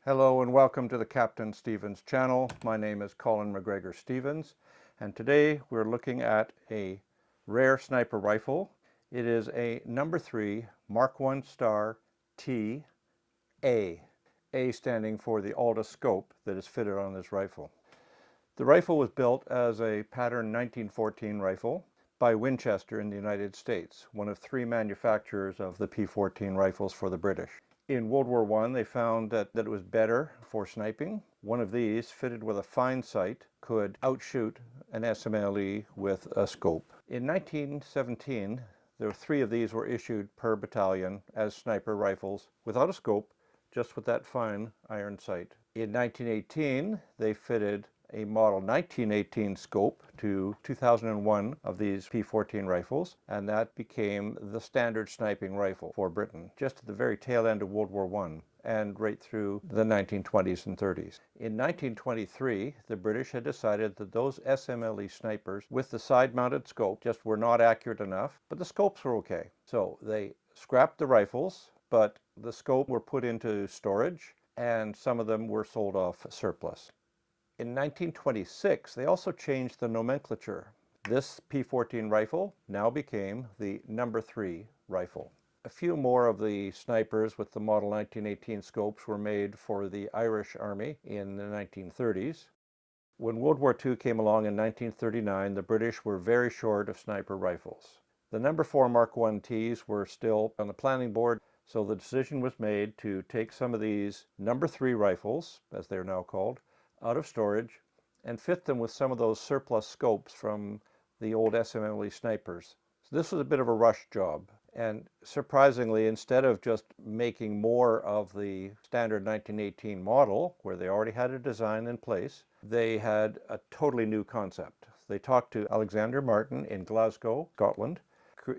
Hello and welcome to the Captain Stevens channel. My name is Colin McGregor Stevens, and today we're looking at a rare sniper rifle. It is a number 3 Mark I Star T A, A standing for the Alta scope that is fitted on this rifle. The rifle was built as a pattern 1914 rifle by Winchester in the United States, one of 3 manufacturers of the P14 rifles for the British. In World War I, they found that it was better for sniping. One of these, fitted with a fine sight, could outshoot an SMLE with a scope. In 1917, there were 3 of these were issued per battalion as sniper rifles without a scope, just with that fine iron sight. In 1918, they fitted a model 1918 scope to 2001 of these P14 rifles, and that became the standard sniping rifle for Britain, just at the very tail end of World War I and right through the 1920s and 30s. In 1923, the British had decided that those SMLE snipers with the side-mounted scope just were not accurate enough, but the scopes were okay. So they scrapped the rifles, but the scope were put into storage, and some of them were sold off surplus. In 1926, they also changed the nomenclature. This P14 rifle now became the number 3 rifle. A few more of the snipers with the model 1918 scopes were made for the Irish Army in the 1930s. When World War II came along in 1939, the British were very short of sniper rifles. The number 4 Mark I Ts were still on the planning board, so the decision was made to take some of these number 3 rifles, as they're now called, out of storage and fit them with some of those surplus scopes from the old SMLE snipers. So this was a bit of a rush job, and surprisingly, instead of just making more of the standard 1918 model, where they already had a design in place, they had a totally new concept. They talked to Alexander Martin in Glasgow, Scotland,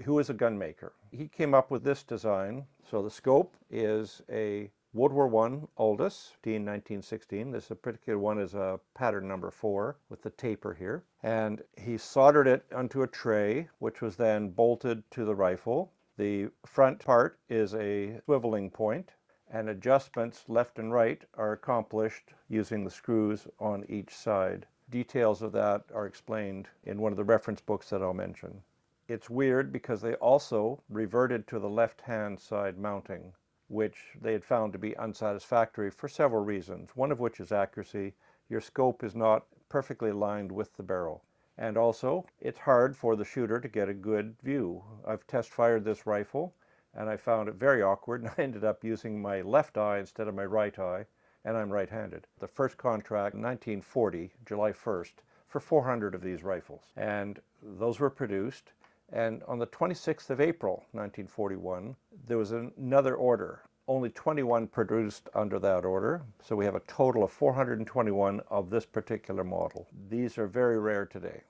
who was a gun maker. He came up with this design. So the scope is a World War I Aldous, 1916. This particular one is a pattern number 4 with the taper here. And he soldered it onto a tray, which was then bolted to the rifle. The front part is a swiveling point, and adjustments left and right are accomplished using the screws on each side. Details of that are explained in one of the reference books that I'll mention. It's weird because they also reverted to the left-hand side mounting, which they had found to be unsatisfactory for several reasons, one of which is accuracy. Your scope is not perfectly aligned with the barrel. And also, it's hard for the shooter to get a good view. I've test fired this rifle, and I found it very awkward, and I ended up using my left eye instead of my right eye, and I'm right-handed. The first contract, 1940, July 1st, for 400 of these rifles. And those were produced. And on the 26th of April, 1941, there was another order. Only 21 produced under that order, so we have a total of 421 of this particular model. These are very rare today.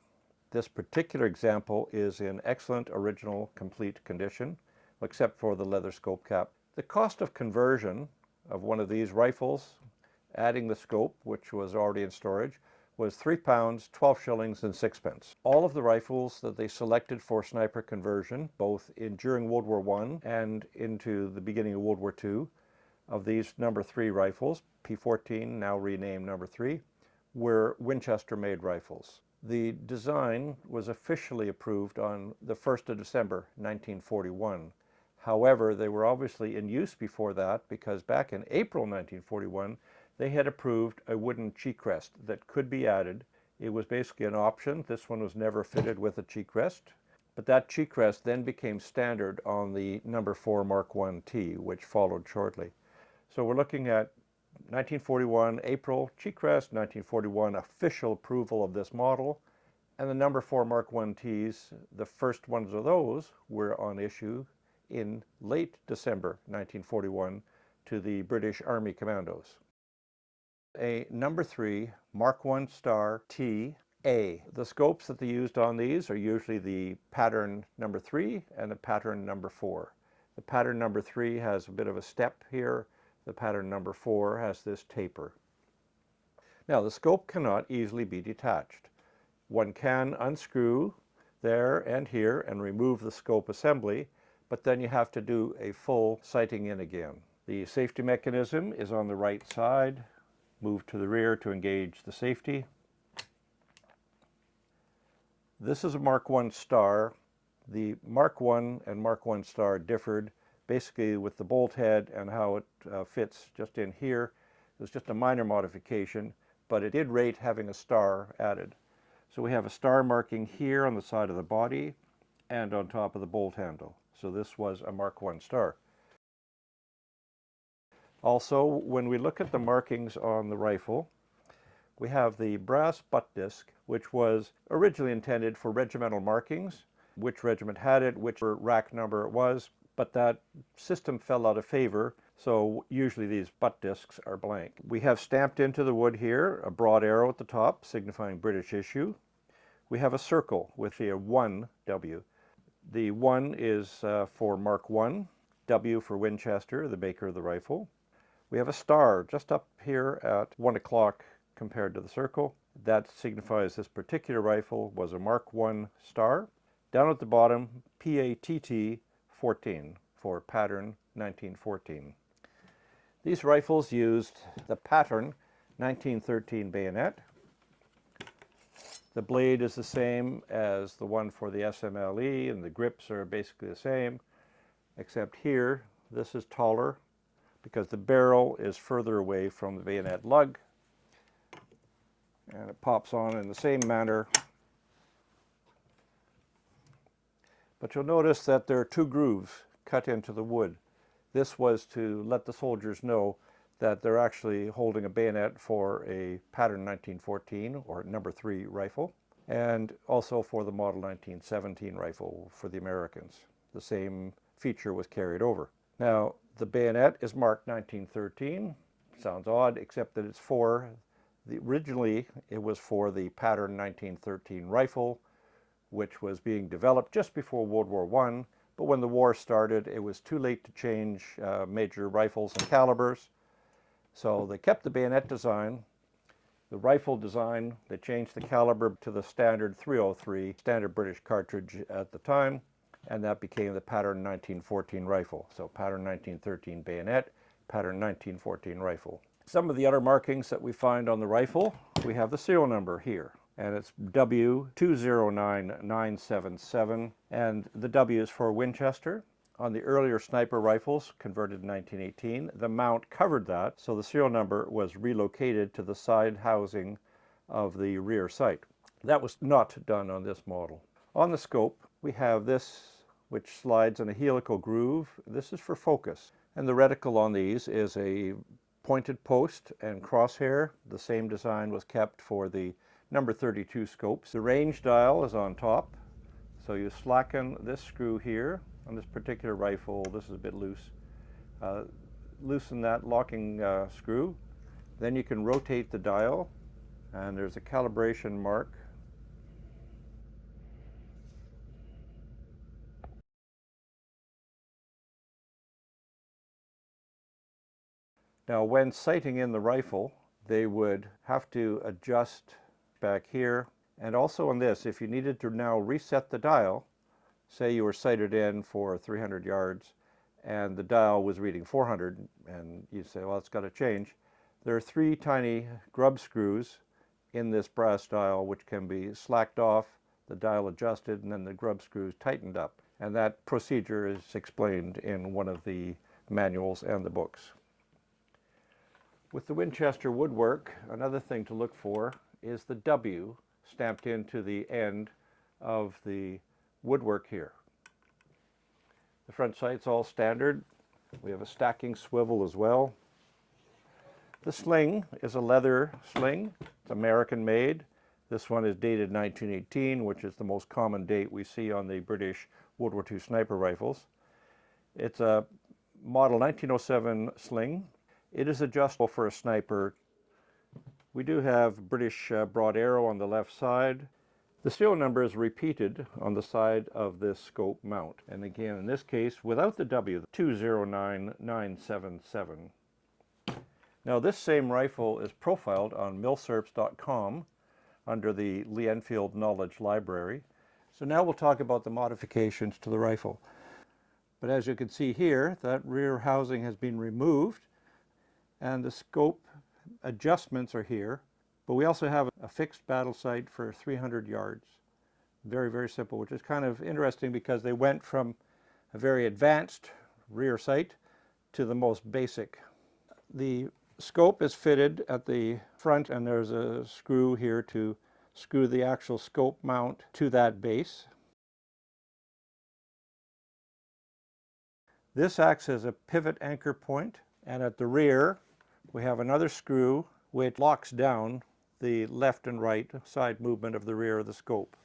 This particular example is in excellent original complete condition, except for the leather scope cap. The cost of conversion of one of these rifles, adding the scope, which was already in storage, was £3, 12 shillings and 6 pence. All of the rifles that they selected for sniper conversion, both during World War I and into the beginning of World War II, of these number 3 rifles, P14, now renamed number 3, were Winchester-made rifles. The design was officially approved on the 1st of December, 1941. However, they were obviously in use before that, because back in April 1941, they had approved a wooden cheek rest that could be added. It was basically an option. This one was never fitted with a cheek rest, but that cheek rest then became standard on the number 4 Mark I T, which followed shortly. So we're looking at 1941 April cheek rest, 1941 official approval of this model, and the number 4 Mark I Ts, the first ones of those were on issue in late December 1941 to the British Army Commandos. A number 3 Mark I Star T A. The scopes that they used on these are usually the pattern number 3 and the pattern number 4. The pattern number 3 has a bit of a step here. The pattern number 4 has this taper. Now, the scope cannot easily be detached. One can unscrew there and here and remove the scope assembly, but then you have to do a full sighting in again. The safety mechanism is on the right side. Move to the rear to engage the safety. This is a Mark I star. The Mark I and Mark I star differed basically with the bolt head and how it fits just in here. It was just a minor modification, but it did rate having a star added. So we have a star marking here on the side of the body and on top of the bolt handle. So this was a Mark I star. Also, when we look at the markings on the rifle, we have the brass butt disc, which was originally intended for regimental markings, which regiment had it, which rack number it was, but that system fell out of favor, so usually these butt discs are blank. We have stamped into the wood here a broad arrow at the top, signifying British issue. We have a circle with a 1W. The 1 is for Mark I, W for Winchester, the maker of the rifle. We have a star just up here at 1 o'clock compared to the circle. That signifies this particular rifle was a Mark I star. Down at the bottom, PATT 14 for Pattern 1914. These rifles used the Pattern 1913 bayonet. The blade is the same as the one for the SMLE, and the grips are basically the same, except here, this is taller because the barrel is further away from the bayonet lug, and it pops on in the same manner. But you'll notice that there are two grooves cut into the wood. This was to let the soldiers know that they're actually holding a bayonet for a Pattern 1914 or No. 3 rifle, and also for the Model 1917 rifle for the Americans. The same feature was carried over. Now, the bayonet is marked 1913. Sounds odd, except that it's for, originally it was for the Pattern 1913 rifle, which was being developed just before World War I, but when the war started, it was too late to change major rifles and calibers. So they kept the bayonet design, the rifle design, they changed the caliber to the standard .303, standard British cartridge at the time, and that became the Pattern 1914 rifle. So Pattern 1913 bayonet, Pattern 1914 rifle. Some of the other markings that we find on the rifle, we have the serial number here, and it's W209977, and the W is for Winchester. On the earlier sniper rifles, converted in 1918, the mount covered that, so the serial number was relocated to the side housing of the rear sight. That was not done on this model. On the scope, we have this, which slides in a helical groove. This is for focus. And the reticle on these is a pointed post and crosshair. The same design was kept for the No. 32 scopes. The range dial is on top, so you slacken this screw here. On this particular rifle, this is a bit loose. Loosen that locking screw. Then you can rotate the dial, and there's a calibration mark. Now, when sighting in the rifle, they would have to adjust back here. And also on this, if you needed to now reset the dial, say you were sighted in for 300 yards and the dial was reading 400, and you say, well, it's got to change. There are 3 tiny grub screws in this brass dial which can be slacked off, the dial adjusted, and then the grub screws tightened up. And that procedure is explained in one of the manuals and the books. With the Winchester woodwork, another thing to look for is the W stamped into the end of the woodwork here. The front sight's all standard. We have a stacking swivel as well. The sling is a leather sling. It's American made. This one is dated 1918, which is the most common date we see on the British World War II sniper rifles. It's a model 1907 sling. It is adjustable for a sniper. We do have British broad arrow on the left side. The serial number is repeated on the side of this scope mount. And again, in this case, without the W, 209977. Now, this same rifle is profiled on milsurps.com under the Lee Enfield Knowledge Library. So now we'll talk about the modifications to the rifle. But as you can see here, that rear housing has been removed and the scope adjustments are here. But we also have a fixed battle sight for 300 yards. Very, very simple, which is kind of interesting because they went from a very advanced rear sight to the most basic. The scope is fitted at the front and there's a screw here to screw the actual scope mount to that base. This acts as a pivot anchor point, and at the rear we have another screw which locks down the left and right side movement of the rear of the scope.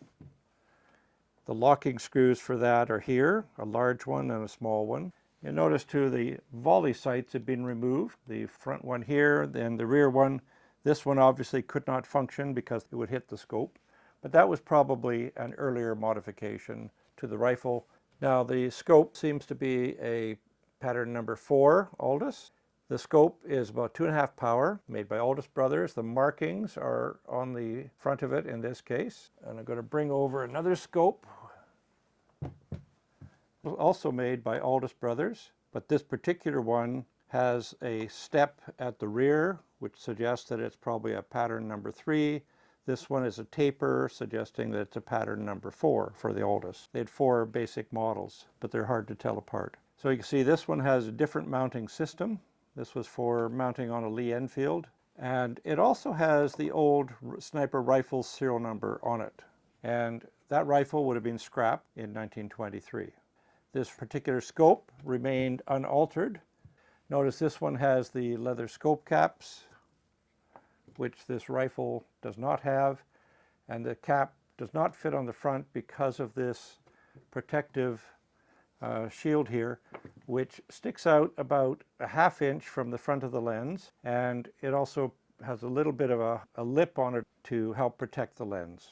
The locking screws for that are here, a large one and a small one. You'll notice too the volley sights have been removed. The front one here, then the rear one. This one obviously could not function because it would hit the scope, but that was probably an earlier modification to the rifle. Now the scope seems to be a pattern number 4 Aldous. The scope is about 2.5 power, made by Aldous Brothers. The markings are on the front of it in this case. And I'm going to bring over another scope, also made by Aldous Brothers, but this particular one has a step at the rear, which suggests that it's probably a pattern number 3. This one is a taper, suggesting that it's a pattern number 4 for the Aldous. They had 4 basic models, but they're hard to tell apart. So you can see this one has a different mounting system. This was for mounting on a Lee Enfield. And it also has the old sniper rifle serial number on it. And that rifle would have been scrapped in 1923. This particular scope remained unaltered. Notice this one has the leather scope caps, which this rifle does not have. And the cap does not fit on the front because of this protective shield here, which sticks out about a 1/2 inch from the front of the lens, and it also has a little bit of a lip on it to help protect the lens.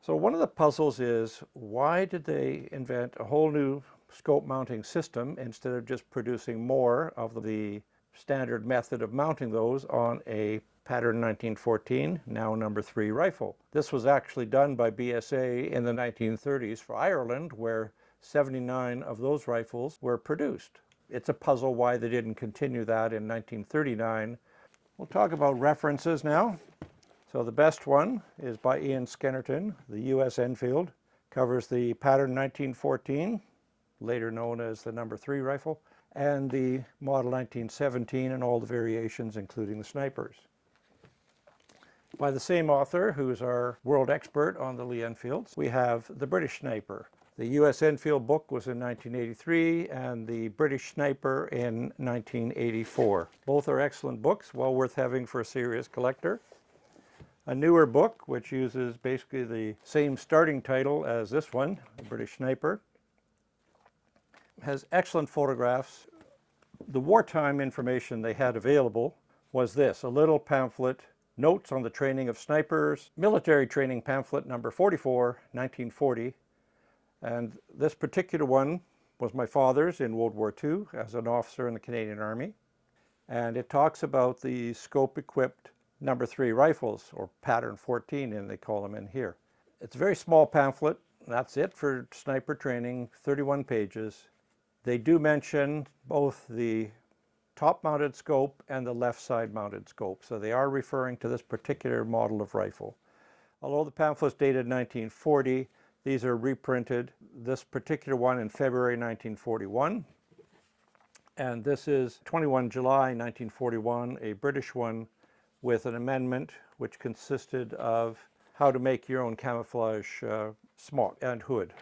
So one of the puzzles is, why did they invent a whole new scope mounting system instead of just producing more of the standard method of mounting those on a pattern 1914, now number 3 rifle? This was actually done by BSA in the 1930s for Ireland, where 79 of those rifles were produced. It's a puzzle why they didn't continue that in 1939. We'll talk about references now. So the best one is by Ian Skennerton, the US Enfield. Covers the pattern 1914, later known as the number 3 rifle, and the model 1917 and all the variations, including the snipers. By the same author, who's our world expert on the Lee Enfields, we have the British Sniper. The US Enfield book was in 1983 and the British Sniper in 1984. Both are excellent books, well worth having for a serious collector. A newer book, which uses basically the same starting title as this one, the British Sniper, has excellent photographs. The wartime information they had available was this, a little pamphlet, Notes on the Training of Snipers, military training pamphlet number 44, 1940. And this particular one was my father's in World War II as an officer in the Canadian Army. And it talks about the scope-equipped number 3 rifles, or pattern 14, and they call them in here. It's a very small pamphlet. That's it for sniper training, 31 pages. They do mention both the top-mounted scope and the left side-mounted scope, so they are referring to this particular model of rifle. Although the pamphlet's dated 1940, these are reprinted, this particular one in February 1941, and this is 21 July 1941, a British one with an amendment which consisted of how to make your own camouflage smock and hood.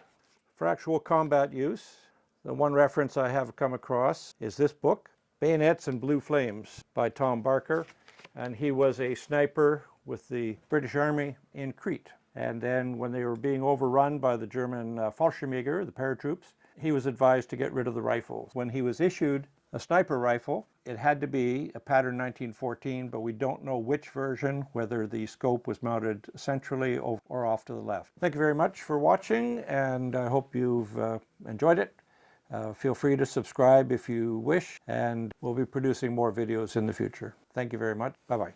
For actual combat use, the one reference I have come across is this book, Bayonets and Blue Flames by Tom Barker, and he was a sniper with the British Army in Crete. And then when they were being overrun by the German Fallschirmjäger, the paratroops, he was advised to get rid of the rifles. When he was issued a sniper rifle, it had to be a pattern 1914, but we don't know which version, whether the scope was mounted centrally or off to the left. Thank you very much for watching, and I hope you've enjoyed it. Feel free to subscribe if you wish, and we'll be producing more videos in the future. Thank you very much. Bye-bye.